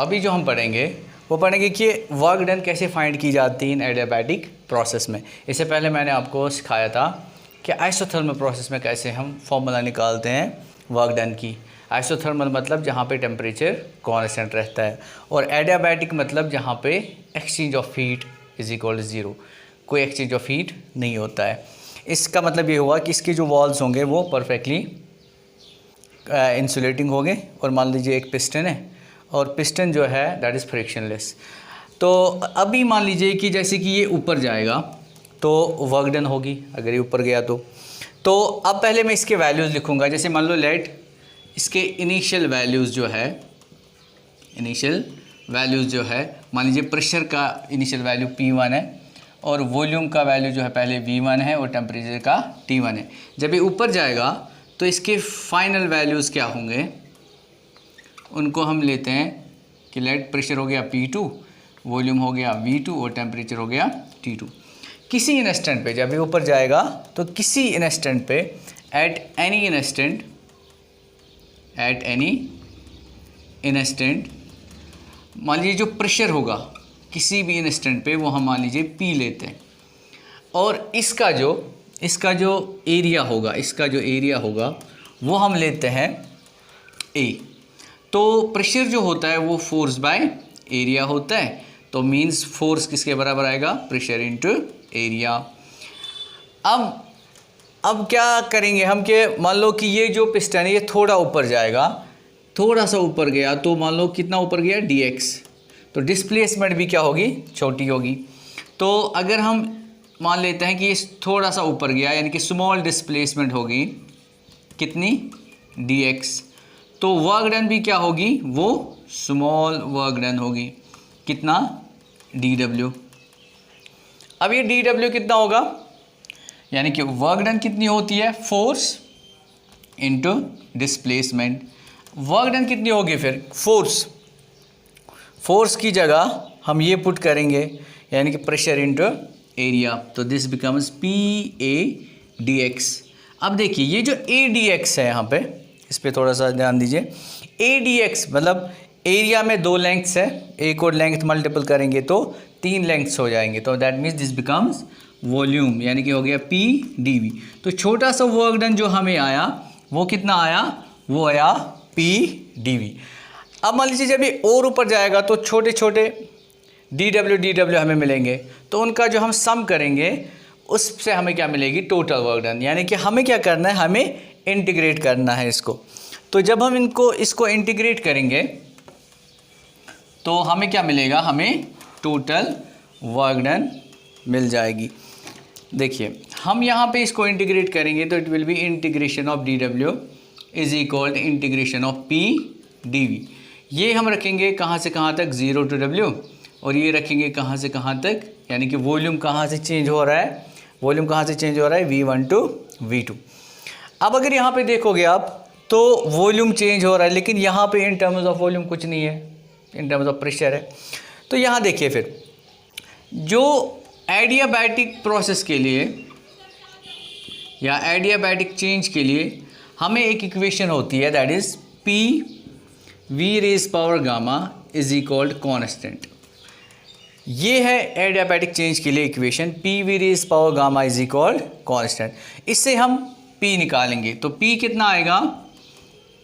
अभी जो हम पढ़ेंगे वो पढ़ेंगे कि वर्क डन कैसे फाइंड की जाती है इन एडियाबैटिक प्रोसेस में। इससे पहले मैंने आपको सिखाया था कि आइसोथर्मल प्रोसेस में कैसे हम फॉर्मूला निकालते हैं वर्क डन की। आइसोथर्मल मतलब जहाँ पे टेम्परेचर कांस्टेंट रहता है, और एडियाबैटिक मतलब जहाँ पे exchange of heat is equal to zero, कोई एक्सचेंज ऑफ हीट नहीं होता है। इसका मतलब ये हुआ कि इसके जो वॉल्स होंगे वो परफेक्टली इंसुलेटिंग होंगे, और मान लीजिए एक पिस्टन है और पिस्टन जो है दैट इज़ फ्रिक्शनलेस। तो अभी मान लीजिए कि जैसे कि ये ऊपर जाएगा तो वर्क डन होगी, अगर ये ऊपर गया तो अब पहले मैं इसके वैल्यूज़ लिखूँगा। जैसे मान लो लेट इसके इनिशियल वैल्यूज़ जो है, इनिशियल वैल्यूज़ जो है मान लीजिए प्रेशर का इनिशियल वैल्यू P1 है और वॉल्यूम का वैल्यू जो है पहले V1 है और टेम्परेचर का T1 है। जब ये ऊपर जाएगा तो इसके फाइनल वैल्यूज़ क्या होंगे, उनको हम लेते हैं कि लेट प्रेशर हो गया P2, वॉल्यूम हो गया V2 और टेम्परेचर हो गया T2। किसी इंस्टेंट पे जब ये ऊपर जाएगा तो किसी इंस्टेंट पे एट एनी इंस्टेंट मान लीजिए जो प्रेशर होगा किसी भी इंस्टेंट पे वो हम मान लीजिए P लेते हैं, और इसका जो एरिया होगा वो हम लेते हैं A। तो प्रेशर जो होता है वो फोर्स बाय एरिया होता है, तो मींस फोर्स किसके बराबर आएगा, प्रेशर इनटू एरिया। अब क्या करेंगे हम कि मान लो कि ये जो पिस्टन है ये थोड़ा ऊपर जाएगा, थोड़ा सा ऊपर गया तो मान लो कितना ऊपर गया dx, तो डिस्प्लेसमेंट भी क्या होगी, छोटी होगी। तो अगर हम मान लेते हैं कि ये थोड़ा सा ऊपर गया यानी कि स्मॉल डिस्प्लेसमेंट होगी कितनी, dx, तो वर्क डन भी क्या होगी, वो स्मॉल वर्क डन होगी, कितना, dw। अब ये dw कितना होगा, यानी कि वर्क डन कितनी होती है, force into displacement. Work done कितनी होगी फिर, फोर्स की जगह हम ये पुट करेंगे यानी कि प्रेशर इनटू एरिया, तो दिस बिकम्स PA dx। अब देखिए ये जो A dx है यहाँ पे, इस पर थोड़ा सा ध्यान दीजिए। A dx मतलब एरिया में दो लेंथ्स है, एक और लेंथ मल्टीपल करेंगे तो तीन लेंथ्स हो जाएंगे, तो that means this becomes volume, यानी कि हो गया P dV। तो छोटा सा वर्क डन जो हमें आया वो कितना आया, वो आया P dV। अब मान लीजिए जब ये और ऊपर जाएगा तो छोटे छोटे dw हमें मिलेंगे, तो उनका जो हम सम करेंगे उससे हमें क्या मिलेगी, टोटल वर्क डन। यानी कि हमें क्या करना है, हमें इंटीग्रेट करना है इसको। तो जब हम इसको इंटीग्रेट करेंगे तो हमें क्या मिलेगा, हमें टोटल वर्क डन मिल जाएगी। देखिए हम यहाँ पे इसको इंटीग्रेट करेंगे तो it will be integration of dw is equal to integration of P dV। ये हम रखेंगे कहाँ से कहाँ तक, 0 to w, और ये रखेंगे कहाँ से कहाँ तक, यानी कि वॉल्यूम कहाँ से चेंज हो रहा है, V1 to V2। अब अगर यहाँ पे देखोगे आप तो वॉल्यूम चेंज हो रहा है, लेकिन यहाँ पे इन टर्म्स ऑफ वॉल्यूम कुछ नहीं है, इन टर्म्स ऑफ प्रेशर है। तो यहाँ देखिए फिर जो एडियाबैटिक प्रोसेस के लिए या एडियाबैटिक चेंज के लिए हमें एक इक्वेशन होती है, that is PV raise power gamma is equal constant. ये है एडियाबैटिक चेंज के लिए equation, PV raise power gamma is equal constant. इससे हम P निकालेंगे तो P कितना आएगा,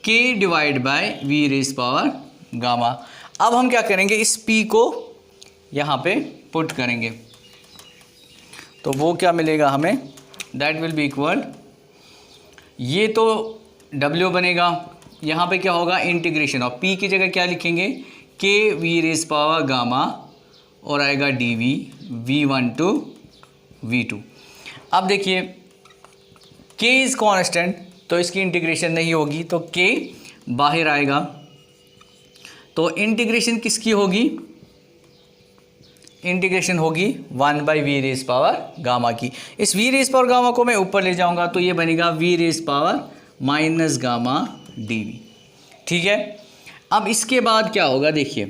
K divide by V raise power gamma. अब हम क्या करेंगे, इस P को यहाँ पे पुट करेंगे तो वो क्या मिलेगा हमें, दैट विल बी इक्वल, ये तो W बनेगा, यहाँ पे क्या होगा, इंटीग्रेशन ऑफ P की जगह क्या लिखेंगे, K V raise power gamma, और आएगा dV V1 to V2। अब देखिए K इज़ कॉन्स्टेंट तो इसकी इंटीग्रेशन नहीं होगी, तो K बाहर आएगा, तो इंटीग्रेशन किसकी होगी, इंटीग्रेशन होगी 1 by V raise power gamma की। इस V रेज पावर गामा को मैं ऊपर ले जाऊंगा तो ये बनेगा V raise power minus gamma dV। ठीक है, अब इसके बाद क्या होगा, देखिए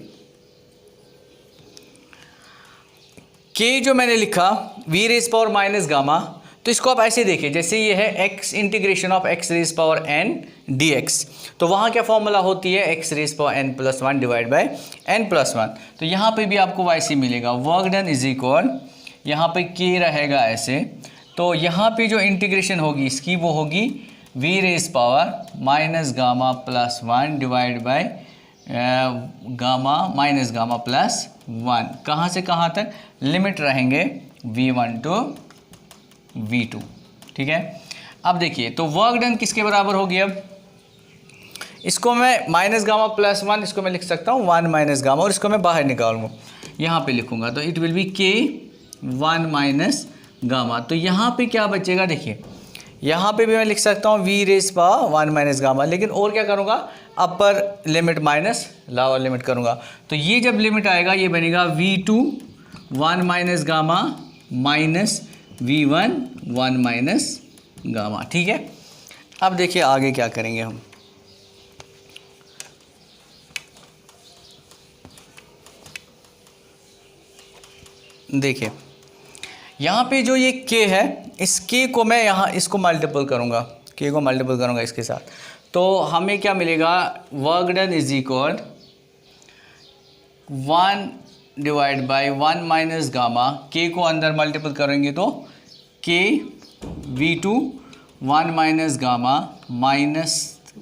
K जो मैंने लिखा V raise power minus gamma, तो इसको आप ऐसे देखिए, जैसे ये है x integration of x raise power n dx, तो वहाँ क्या फॉर्मूला होती है x raise power n plus 1 divide by n plus 1। तो यहाँ पे भी आपको वैसे मिलेगा, वर्क डन इज इक्वल, यहाँ पे k रहेगा ऐसे, तो यहाँ पे जो इंटीग्रेशन होगी इसकी वो होगी v raise power minus gamma plus 1 divide by gamma minus gamma plus 1। कहाँ से कहाँ तक लिमिट रहेंगे v1 टू v2, ठीक है। अब देखिए तो वर्क डन किसके बराबर होगी, अब इसको मैं माइनस गामा प्लस 1, इसको मैं लिख सकता हूँ 1 माइनस गामा, और इसको मैं बाहर निकालूंगा, यहाँ पे लिखूंगा तो it will B k 1 minus gamma. तो यहाँ पे क्या बचेगा, देखिए यहाँ पे भी मैं लिख सकता हूँ v raise power 1 minus gamma, लेकिन और क्या करूँगा, upper limit minus lower limit करूँगा। तो ये जब लिमिट आएगा ये बनेगा v2 1 minus gamma minus v1 1 minus gamma, ठीक है। अब देखिए आगे क्या करेंगे हम, देखिए यहाँ पे जो ये k है, इस k को मैं यहाँ इसको मल्टीपल करूँगा, k को मल्टीपल करूँगा इसके साथ, तो हमें क्या मिलेगा, work done is equal 1 divide by 1 minus gamma, k को अंदर मल्टीपल करेंगे तो k v2 1 minus gamma minus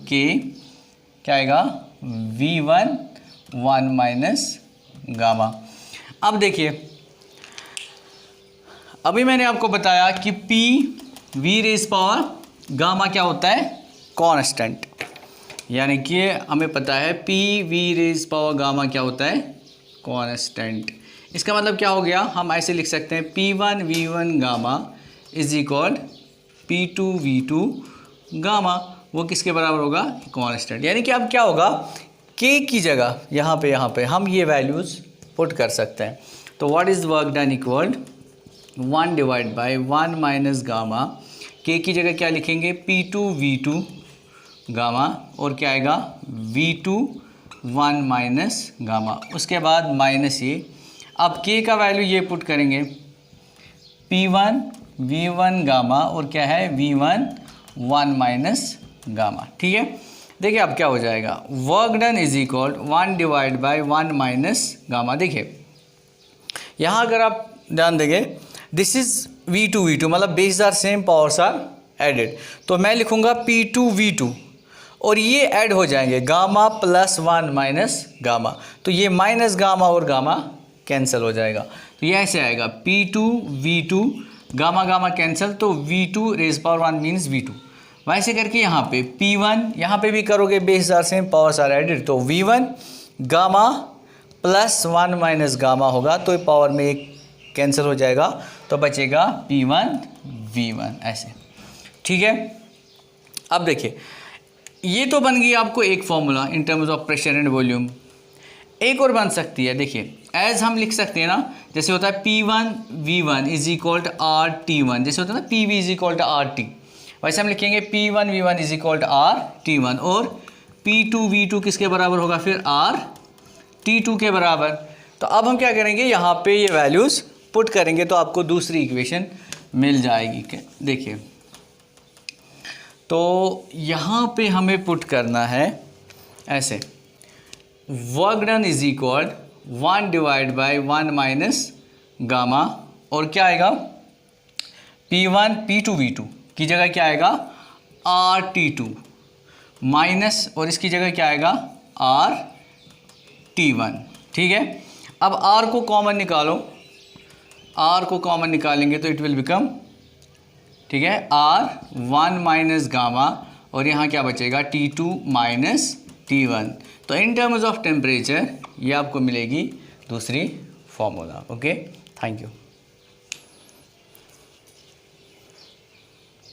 k क्या आएगा v1 1 माइनस गामा। अब देखिए अभी मैंने आपको बताया कि p v raise power gamma क्या होता है, कांस्टेंट, यानी कि हमें पता है p v raise power gamma क्या होता है, कांस्टेंट। इसका मतलब क्या हो गया, हम ऐसे लिख सकते हैं p1 v1 gamma is equal p2 v2 gamma, वो किसके बराबर होगा, कांस्टेंट। यानी कि अब क्या होगा, k की जगह यहाँ पे हम ये वैल्यूज़ पुट कर सकते हैं। तो what is work done equal 1 divide by 1 minus gamma, k की जगह क्या लिखेंगे p2 v2 गामा, और क्या आएगा v2 1 माइनस गामा, उसके बाद माइनस ये, अब k का वैल्यू ये पुट करेंगे p1 v1 गामा, और क्या है v1 1 माइनस गामा, ठीक है। देखिए अब क्या हो जाएगा, work done is equal 1 divide by 1 minus gamma. देखिए यहाँ अगर आप ध्यान देंगे, दिस इज v2 मतलब base are same, powers are added, तो मैं लिखूंगा p2 v2 और ये ऐड हो जाएंगे गामा प्लस 1 माइनस गामा, तो ये माइनस गामा और गामा कैंसिल हो जाएगा, तो ये ऐसे आएगा p2 v2 gamma gamma cancel, तो v2 raise power 1 means v2। वैसे करके यहाँ पे p1, यहाँ पे भी करोगे base are same, powers are added, तो v1 gamma plus 1 minus gamma होगा, तो पावर में एक कैंसिल हो जाएगा, तो बचेगा p1 v1 ऐसे, ठीक है। अब देखिए ये तो बन गई आपको एक formula in terms of pressure and volume. एक और बन सकती है, देखिए एज हम लिख सकते हैं ना, जैसे होता है p1 v1 is equal to are t1, जैसे होता है ना pv is equal to R T, वैसे हम लिखेंगे p1 v1 is equal to are t1, और p2 v2 किसके बराबर होगा, फिर आर t2 के बराबर। तो अब हम क्या करेंगे, यहाँ पे ये वैल्यूज़ पुट करेंगे तो आपको दूसरी इक्वेशन मिल जाएगी। देखिए तो यहाँ पे हमें पुट करना है ऐसे, work done is equal 1 divide by 1 minus gamma, और क्या आएगा p1 p2 v2 की जगह क्या आएगा r t2 माइनस, और इसकी जगह क्या आएगा r t1, ठीक है। अब r को कॉमन निकालो, r को कॉमन निकालेंगे तो इट विल बिकम, ठीक है, r 1 माइनस गामा, और यहाँ क्या बचेगा t2 माइनस t1। तो इन टर्म्स ऑफ टेम्परेचर ये आपको मिलेगी दूसरी फॉर्मूला। Okay, thank you.